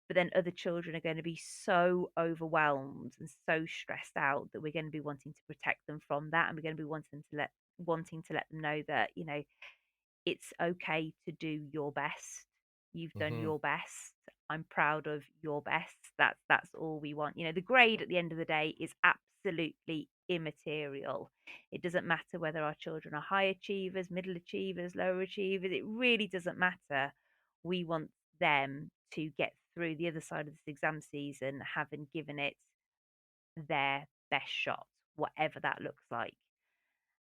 But then other children are going to be so overwhelmed and so stressed out that we're going to be wanting to protect them from that, and we're going to be wanting to let them know that it's okay to do your best. You've done Hmm. your best. I'm proud of your best. That's all we want. The grade at the end of the day is absolutely immaterial. It doesn't matter whether our children are high achievers, middle achievers, lower achievers. It really doesn't matter. We want them to get through the other side of this exam season having given it their best shot, whatever that looks like.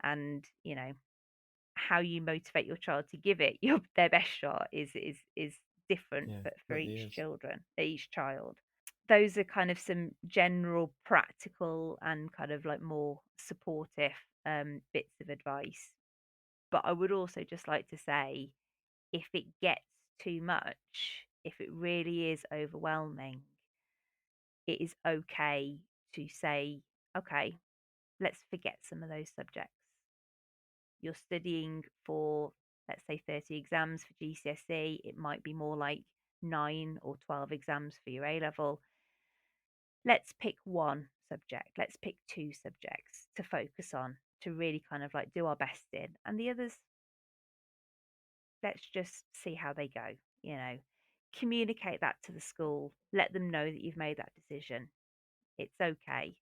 And how you motivate your child to give it their best shot is different Yeah, for certainly is. each child. Those are kind of some general practical and kind of like more supportive bits of advice. But I would also just like to say, if it gets too much, if it really is overwhelming, it is okay to say, okay, let's forget some of those subjects. You're studying for, let's say, 30 exams for GCSE. It might be more like 9 or 12 exams for your A level. Let's pick one subject. Let's pick two subjects to focus on, to really kind of like do our best in. And the others, let's just see how they go. Communicate that to the school. Let them know that you've made that decision. It's okay.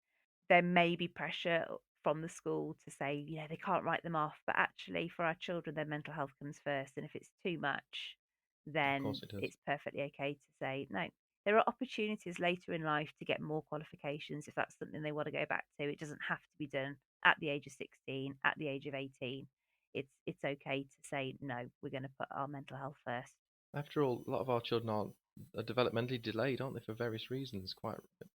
There may be pressure from the school to say, they can't write them off, but actually for our children, their mental health comes first. And if it's too much, Of then course it does. it's perfectly okay to say no. There are opportunities later in life to get more qualifications if that's something they want to go back to. It doesn't have to be done at the age of 16, at the age of 18. It's okay to say no, we're going to put our mental health first. After all, a lot of our children are developmentally delayed, aren't they, for various reasons?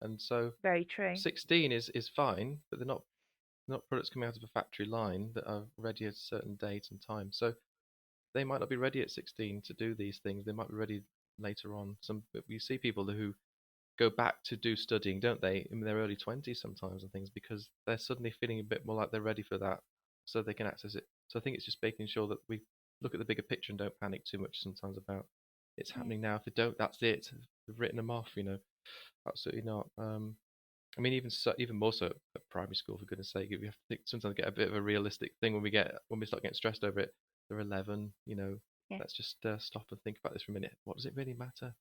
And so Very true. 16 is fine, but they're not products coming out of a factory line that are ready at a certain date and time. So they might not be ready at 16 to do these things. They might be ready later on. We see people who go back to do studying, don't they, in their early 20s sometimes and things, because they're suddenly feeling a bit more like they're ready for that, so they can access it. So I think it's just making sure that we look at the bigger picture and don't panic too much sometimes about it's Yeah. happening now. If they don't, that's it. They've written them off, Absolutely not. I mean, even more so at primary school, for goodness sake, we have to sometimes get a bit of a realistic thing when we start getting stressed over it. They're 11, Yeah. Let's just stop and think about this for a minute. What does it really matter?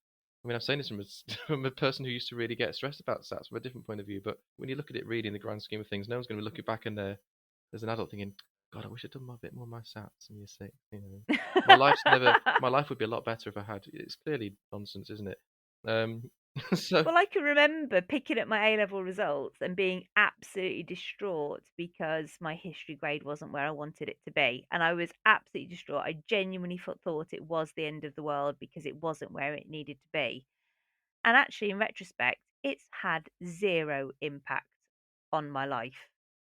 I mean, I'm saying this from a person who used to really get stressed about stats from a different point of view. But when you look at it really in the grand scheme of things, no one's going to be looking back and there's an adult thinking, God, I wish I'd done a bit more of my stats in year six. My life would be a lot better if I had. It's clearly nonsense, isn't it? So Well, I can remember picking up my A level results and being absolutely distraught because my history grade wasn't where I wanted it to be. And I was absolutely distraught. I genuinely thought it was the end of the world because it wasn't where it needed to be. And actually, in retrospect, it's had zero impact on my life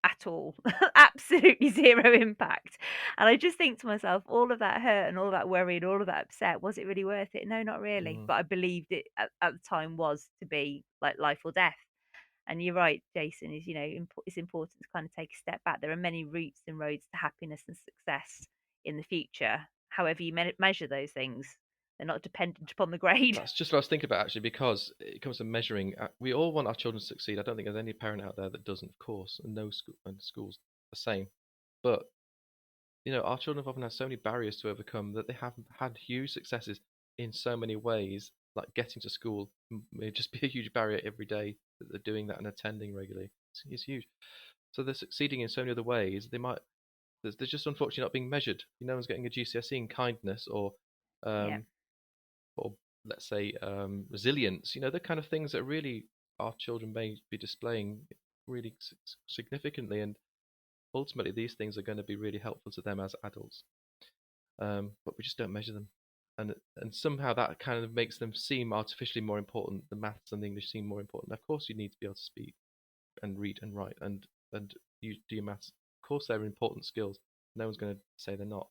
at all. Absolutely zero impact. And I just think to myself, all of that hurt and all that worry and all of that upset, was it really worth it? No, not really. mm, But I believed it at the time was to be like life or death. And you're right, Jason, it's important to kind of take a step back. There are many routes and roads to happiness and success in the future. However, you measure those things, they're not dependent upon the grade. that's just what I was thinking about actually, because it comes to measuring. We all want our children to succeed. I don't think there's any parent out there that doesn't, of course, and no school and schools the same. But our children have often had so many barriers to overcome that they have had huge successes in so many ways. Like getting to school may just be a huge barrier every day that they're doing that and attending regularly. It's huge. So they're succeeding in so many other ways. They might There's just unfortunately not being measured. No one's getting a GCSE in kindness Yeah. um, or let's say resilience. The kind of things that really our children may be displaying really significantly, and ultimately these things are going to be really helpful to them as adults. But we just don't measure them, and somehow that kind of makes them seem artificially more important. The maths and the English seem more important. Of course, you need to be able to speak and read and write, and you do your maths. Of course, they're important skills. No one's going to say they're not.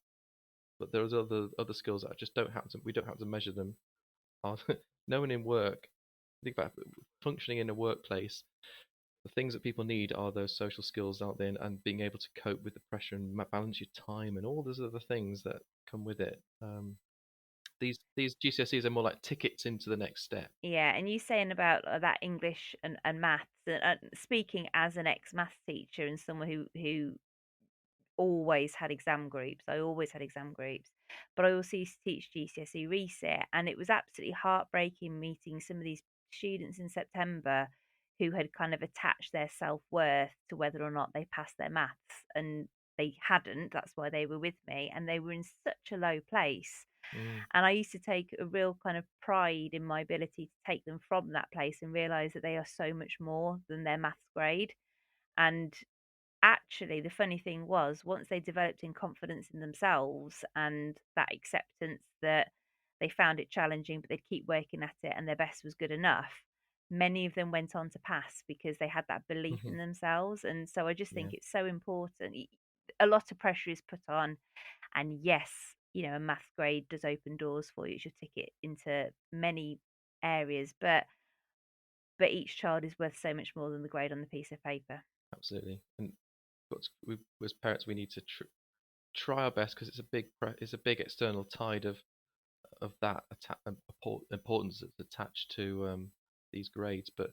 But there's other skills that just don't have to. We don't have to measure them. No one in work. Think about functioning in a workplace. The things that people need are those social skills, aren't they? And being able to cope with the pressure and balance your time and all those other things that come with it. These GCSEs are more like tickets into the next step. Yeah, and you saying about that English and maths, and speaking as an ex-maths teacher and someone who always had exam groups. I always had exam groups, but I also used to teach GCSE reset, and it was absolutely heartbreaking meeting some of these students in September who had kind of attached their self-worth to whether or not they passed their maths, and they hadn't. That's why they were with me, and they were in such a low place. Mm, And I used to take a real kind of pride in my ability to take them from that place and realize that they are so much more than their maths grade. And actually, the funny thing was, once they developed in confidence in themselves and that acceptance that they found it challenging, but they'd keep working at it and their best was good enough, many of them went on to pass because they had that belief mhm, in themselves. And so I just yeah, think it's so important. A lot of pressure is put on, and yes, a math grade does open doors for you. It's your ticket into many areas, but each child is worth so much more than the grade on the piece of paper. absolutely. And as parents, we need to try our best because it's a big external tide of that importance that's attached to these grades, but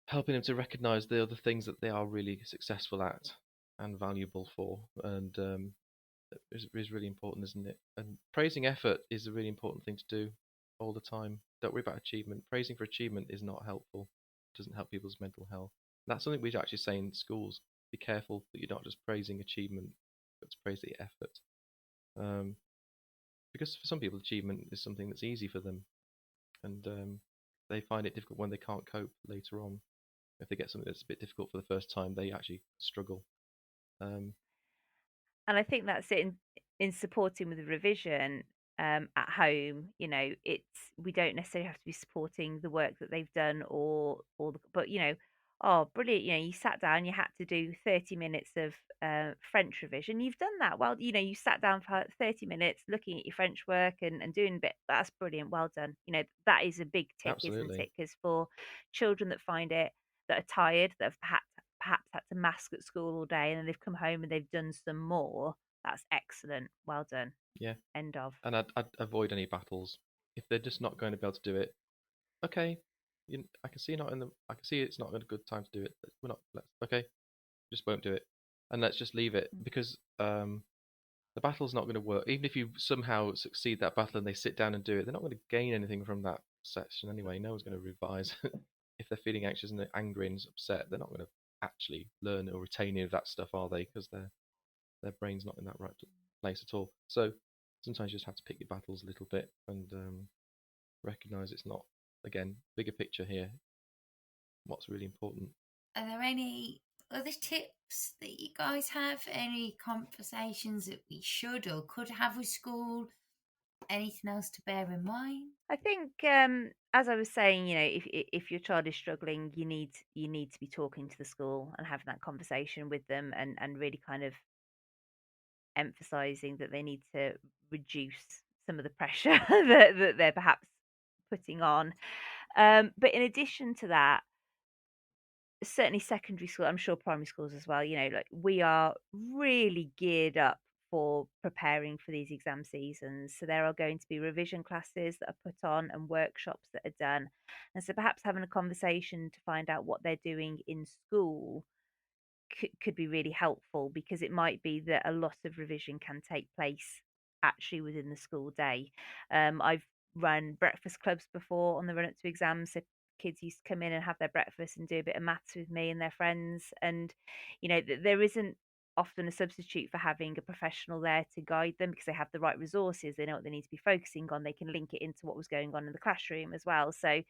helping them to recognise the other things that they are really successful at and valuable for, and is really important, isn't it? And praising effort is a really important thing to do all the time. Don't worry about achievement. Praising for achievement is not helpful. It doesn't help people's mental health. That's something we actually say in schools. Be careful that you're not just praising achievement, but to praise the effort. Um, because for some people, achievement is something that's easy for them, and they find it difficult when they can't cope later on. If they get something that's a bit difficult for the first time, they actually struggle. Um, And I think that's it in supporting with the revision at home. It's we don't necessarily have to be supporting the work that they've done but oh, brilliant! You sat down, you had to do 30 minutes of French revision. You've done that. Well, you sat down for 30 minutes looking at your French work and doing a bit. That's brilliant. Well done. That is a big tick, isn't Absolutely. it? Because for children that find it, that are tired, that have perhaps had to mask at school all day and then they've come home and they've done some more. That's excellent. Well done. Yeah. End of. And I'd avoid any battles if they're just not going to be able to do it. Okay, I can see I can see it's not a good time to do it. We're not. Okay, just won't do it, and let's just leave it because the battle's not going to work. Even if you somehow succeed that battle and they sit down and do it, they're not going to gain anything from that session anyway. No one's going to revise. If they're feeling anxious and they're angry and upset, they're not going to actually learn or retain any of that stuff, are they? Because their brain's not in that right place at all. So sometimes you just have to pick your battles a little bit and recognize it's not, again, bigger picture here. What's really important. Are there any other tips that you guys have? Any conversations that we should or could have with school? Anything else to bear in mind? I think, as I was saying, if your child is struggling, you need to be talking to the school and having that conversation with them, and really kind of emphasizing that they need to reduce some of the pressure that they're perhaps putting on. But in addition to that, certainly secondary school, I'm sure primary schools as well, like we are really geared up for preparing for these exam seasons. So there are going to be revision classes that are put on and workshops that are done. And so perhaps having a conversation to find out what they're doing in school could be really helpful, because it might be that a lot of revision can take place actually within the school day. I've run breakfast clubs before on the run up to exams. So kids used to come in and have their breakfast and do a bit of maths with me and their friends. And, there isn't often a substitute for having a professional there to guide them, because they have the right resources, they know what they need to be focusing on, they can link it into what was going on in the classroom as well. So,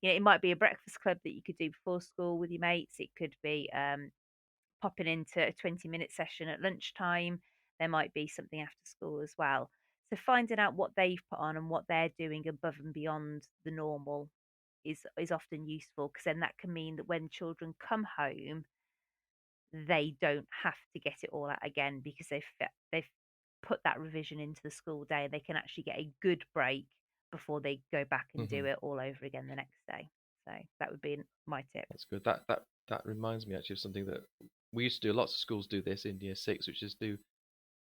it might be a breakfast club that you could do before school with your mates. It could be popping into a 20-minute session at lunchtime. There might be something after school as well. So finding out what they've put on and what they're doing above and beyond the normal is often useful, because then that can mean that when children come home, they don't have to get it all out again, because they've put that revision into the school day. They can actually get a good break before they go back and do it all over again the next day. So that would be my tip. That's good. That reminds me actually of something that we used to do. Lots of schools do this in year 6, which is do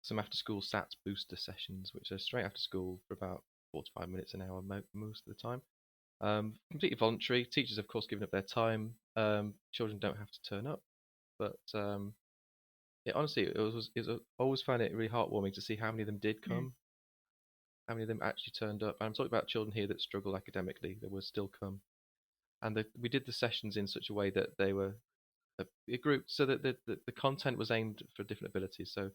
some after school SATs booster sessions, which are straight after school for about 45 minutes, an hour most of the time. Completely voluntary. Teachers, of course, giving up their time. Children don't have to turn up, but honestly, it was always found it really heartwarming to see how many of them did come, how many of them actually turned up. And I'm talking about children here that struggle academically, that would still come. And we did the sessions in such a way that they were a group, so that the content was aimed for different abilities. So,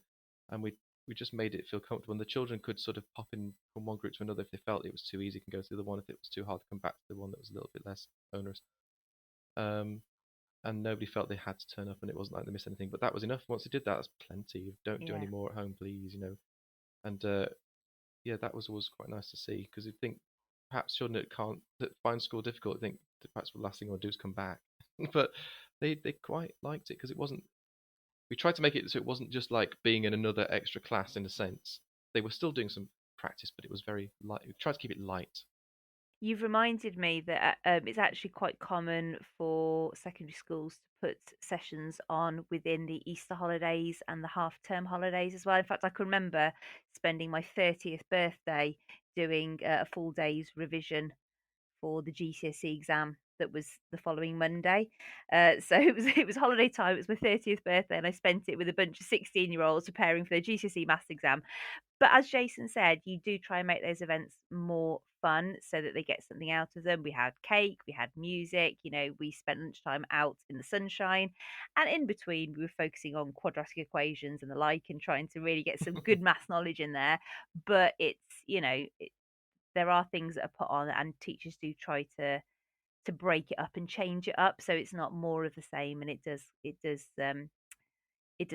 and we just made it feel comfortable, and the children could sort of pop in from one group to another if they felt it was too easy, can go to the other one. If it was too hard, to come back to the one that was a little bit less onerous. And nobody felt they had to turn up, and it wasn't like they missed anything. But that was enough. Once they did that, that's plenty. Don't do any more at home, please. And that was always quite nice to see, because you think perhaps children that find school difficult think that perhaps the last thing I want to do is come back, but they quite liked it, because it wasn't. We tried to make it so it wasn't just like being in another extra class in a sense. They were still doing some practice, but it was very light. We tried to keep it light. You've reminded me that it's actually quite common for secondary schools to put sessions on within the Easter holidays and the half-term holidays as well. In fact, I can remember spending my 30th birthday doing a full day's revision for the GCSE exam that was the following Monday. So it was holiday time. It was my 30th birthday, and I spent it with a bunch of 16-year-olds preparing for their GCSE maths exam. But as Jason said, you do try and make those events more fun so that they get something out of them. We had cake, we had music, we spent lunchtime out in the sunshine. And in between, we were focusing on quadratic equations and the like, and trying to really get some good math knowledge in there. But it's, there are things that are put on, and teachers do try to break it up and change it up so it's not more of the same, and it does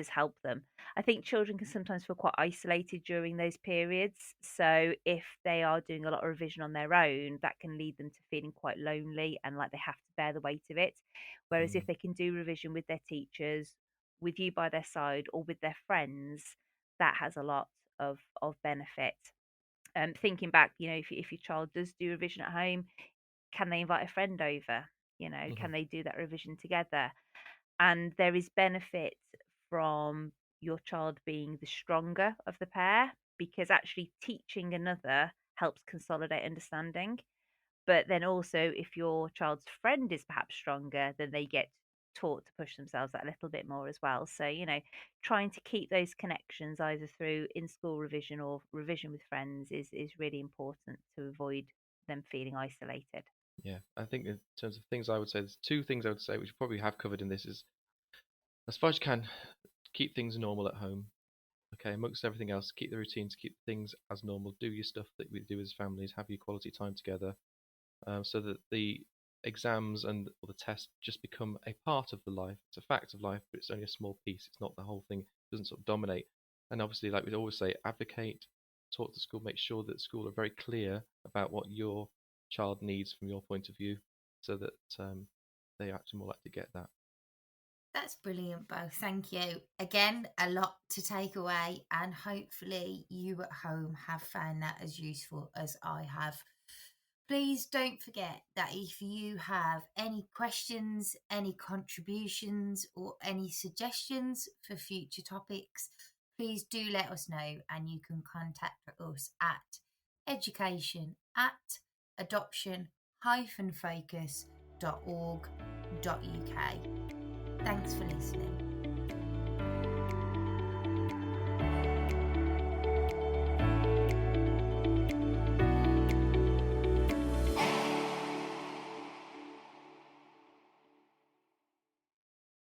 help them. I think children can sometimes feel quite isolated during those periods. So if they are doing a lot of revision on their own, that can lead them to feeling quite lonely and like they have to bear the weight of it. Whereas if they can do revision with their teachers, with you by their side, or with their friends, that has a lot of benefit. Thinking back, if your child does do revision at home, can they invite a friend over? Can they do that revision together? And there is benefit from your child being the stronger of the pair, because actually teaching another helps consolidate understanding. But then also, if your child's friend is perhaps stronger, then they get taught to push themselves that little bit more as well. So, trying to keep those connections either through in-school revision or revision with friends is really important to avoid them feeling isolated. Yeah, I think in terms of things I would say, there's 2 things I would say, which you probably have covered in this, is as far as you can, keep things normal at home. Okay, amongst everything else, keep the routines, keep things as normal, do your stuff that we do as families, have your quality time together, so that the exams and or the tests just become a part of the life. It's a fact of life, but it's only a small piece. It's not the whole thing. It doesn't sort of dominate. And obviously, like we always say, advocate, talk to school, make sure that school are very clear about what your child needs from your point of view, so that they actually more likely to get that. That's brilliant, Bo. Thank you. Again, a lot to take away, and hopefully you at home have found that as useful as I have. Please don't forget that if you have any questions, any contributions, or any suggestions for future topics, please do let us know, and you can contact us at education@adoption-focus.org.uk. Thanks for listening.